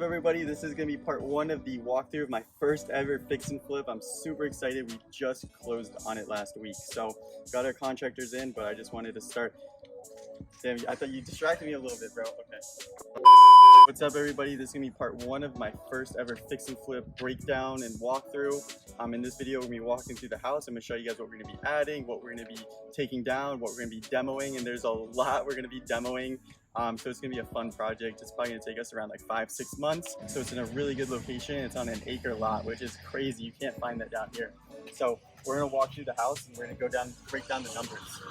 everybody? This is going to be part one of the walkthrough of my first ever fix and flip. I'm super excited. We just closed on it last week. So got our contractors in, but I just wanted to start. Damn, I thought you distracted me a little bit, bro. Okay. What's up, everybody? This is going to be part one of my first ever fix and flip breakdown and walkthrough. In this video, we're going to be walking through the house. I'm going to show you guys what we're going to be adding, what we're going to be taking down, what we're going to be demoing, and there's a lot we're going to be demoing. So it's going to be a fun project. It's probably going to take us around like 5-6 months. So it's in a really good location. It's on an acre lot, which is crazy. You can't find that down here. So we're going to walk through the house and we're going to break down the numbers.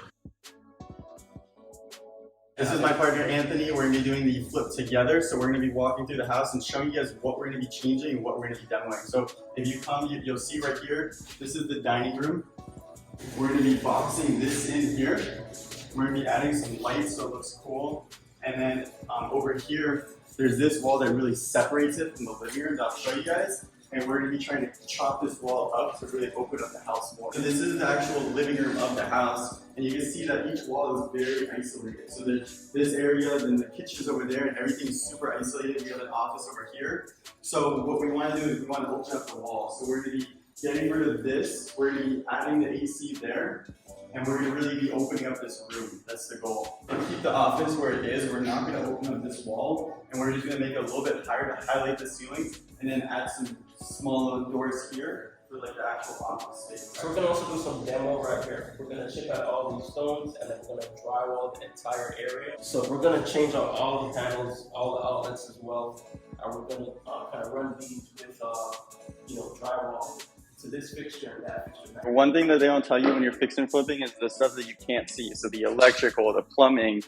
This is my partner Anthony. We're going to be doing the flip together. So we're going to be walking through the house and showing you guys what we're going to be changing and what we're going to be demoing. So if you come, you'll see right here, this is the dining room. We're going to be boxing this in here. We're going to be adding some lights so it looks cool. And then over here, there's this wall that really separates it from the living room that I'll show you guys. And we're going to be trying to chop this wall up to really open up the house more. So this is the actual living room of the house. And you can see that each wall is very isolated. So there's this area, then the kitchen's over there, and everything's super isolated. We have an office over here. So what we want to do is we want to open up the wall. So we're going to be getting rid of this. We're going to be adding the AC there. And we're going to really be opening up this room. That's the goal. To keep the office where it is, we're not going to open up this wall. And we're just going to make it a little bit higher to highlight the ceilings. And then add some small little doors here for like the actual office space. So we're going to also do some demo right here. We're going to chip out all these stones and then we're going to drywall the entire area. So we're going to change out all the panels, all the outlets as well. And we're going to kind of run these with drywall. So this fixture and that fixture. One thing that they don't tell you when you're fixing and flipping is the stuff that you can't see. So the electrical, the plumbing,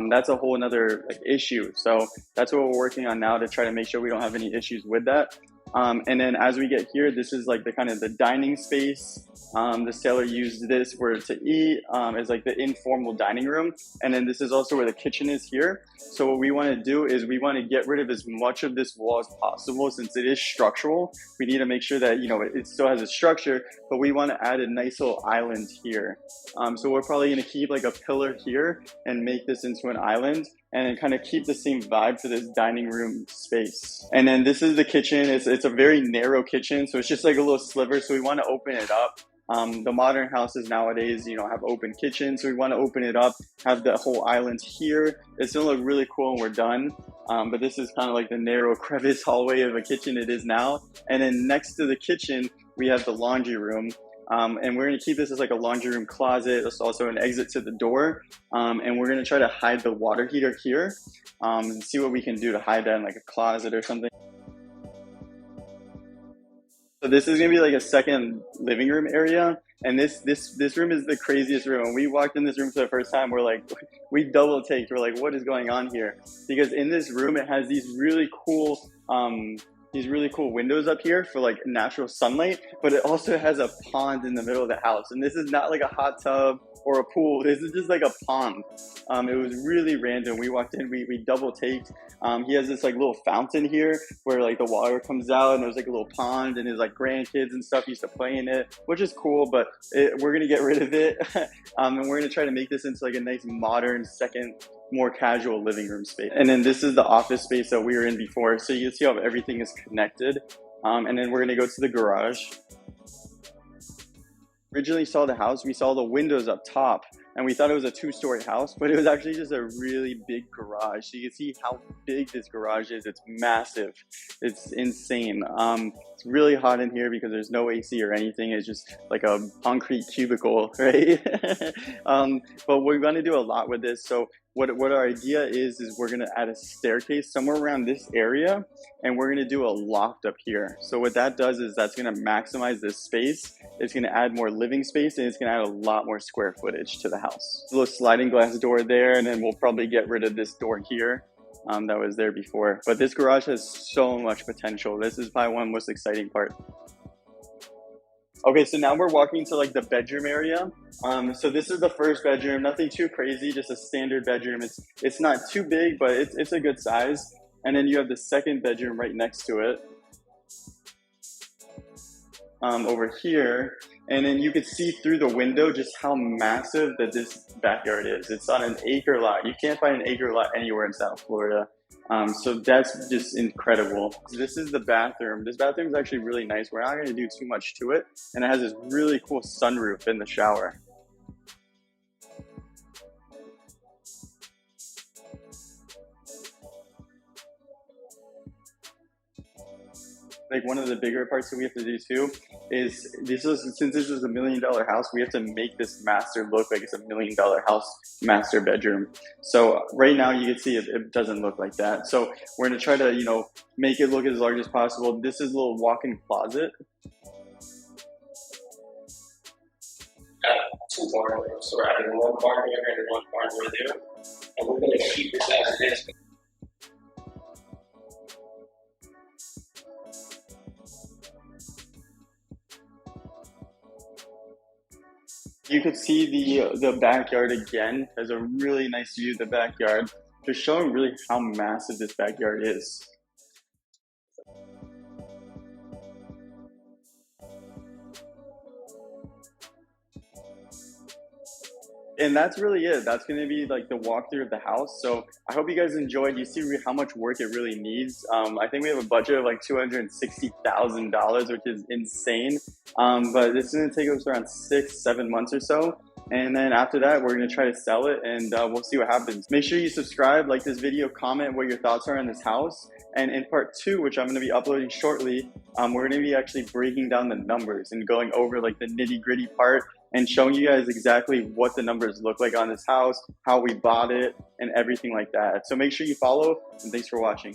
that's a whole another issue. So that's what we're working on now to try to make sure we don't have any issues with that. And then as we get here, this is like the kind of the dining space. The sailor used this to eat as like the informal dining room. And then this is also where the kitchen is here. So what we want to do is we want to get rid of as much of this wall as possible. Since it is structural, we need to make sure that, it still has a structure, but we want to add a nice little island here. So we're probably going to keep like a pillar here and make this into an island. And then kind of keep the same vibe for this dining room space. And then this is the kitchen. It's a very narrow kitchen, so it's just like a little sliver. So we want to open it up. The modern houses nowadays, have open kitchens. So we want to open it up, have the whole island here. It's gonna look really cool when we're done. But this is kind of like the narrow crevice hallway of a kitchen it is now. And then next to the kitchen, we have the laundry room. And we're going to keep this as like a laundry room closet. There's also an exit to the door. And we're going to try to hide the water heater here and see what we can do to hide that in like a closet or something. So this is going to be like a second living room area. And this room is the craziest room. When we walked in this room for the first time, we double taked. We're like, what is going on here? Because in this room, it has these really cool windows up here for like natural sunlight, but it also has a pond in the middle of the house. And this is not like a hot tub or a pool. This is just like a pond. It was really random. We walked in, we double taked. He has this like little fountain here where like the water comes out, and there's like a little pond, and his like grandkids and stuff used to play in it, which is cool, but we're gonna get rid of it. And we're gonna try to make this into like a nice modern second, more casual living room space. And then this is the office space that we were in before. So you can see how everything is connected. And then we're gonna go to the garage. Originally saw the house, we saw the windows up top, and we thought it was a 2-story house, but it was actually just a really big garage. So you can see how big this garage is. It's massive. It's insane. It's really hot in here because there's no AC or anything. It's just like a concrete cubicle, right? But we're going to do a lot with this. So what our idea is we're going to add a staircase somewhere around this area, and we're going to do a loft up here. So what that does is that's going to maximize this space. It's going to add more living space, and it's going to add a lot more square footage to the house. A little sliding glass door there, and then we'll probably get rid of this door here that was there before. But this garage has so much potential. This is probably one of the most exciting parts. Okay, so now we're walking to like the bedroom area. So this is the first bedroom, nothing too crazy, just a standard bedroom. It's not too big, but it's a good size. And then you have the second bedroom right next to it. Over here. And then you could see through the window just how massive that this backyard is. It's on an acre lot. You can't find an acre lot anywhere in South Florida. So that's just incredible. So this is the bathroom. This bathroom is actually really nice. We're not going to do too much to it. And it has this really cool sunroof in the shower. Like one of the bigger parts that we have to do too is since this is $1 million house, we have to make this master look like it's $1 million house master bedroom. So right now you can see it doesn't look like that. So we're gonna try to make it look as large as possible. This is a little walk-in closet. Two barn rooms, so we're adding one barn here and one barn over there, and we're gonna keep it as it is. You could see the backyard again. There's a really nice view of the backyard, just showing really how massive this backyard is. And that's really it. That's going to be like the walkthrough of the house. So I hope you guys enjoyed. You see how much work it really needs. I think we have a budget of like $260,000, which is insane. But this is going to take us around 6-7 months or so. And then after that, we're going to try to sell it, and we'll see what happens. Make sure you subscribe, like this video, comment what your thoughts are on this house. And in part 2, which I'm going to be uploading shortly, we're going to be actually breaking down the numbers and going over like the nitty-gritty part and showing you guys exactly what the numbers look like on this house, how we bought it, and everything like that. So make sure you follow, and thanks for watching.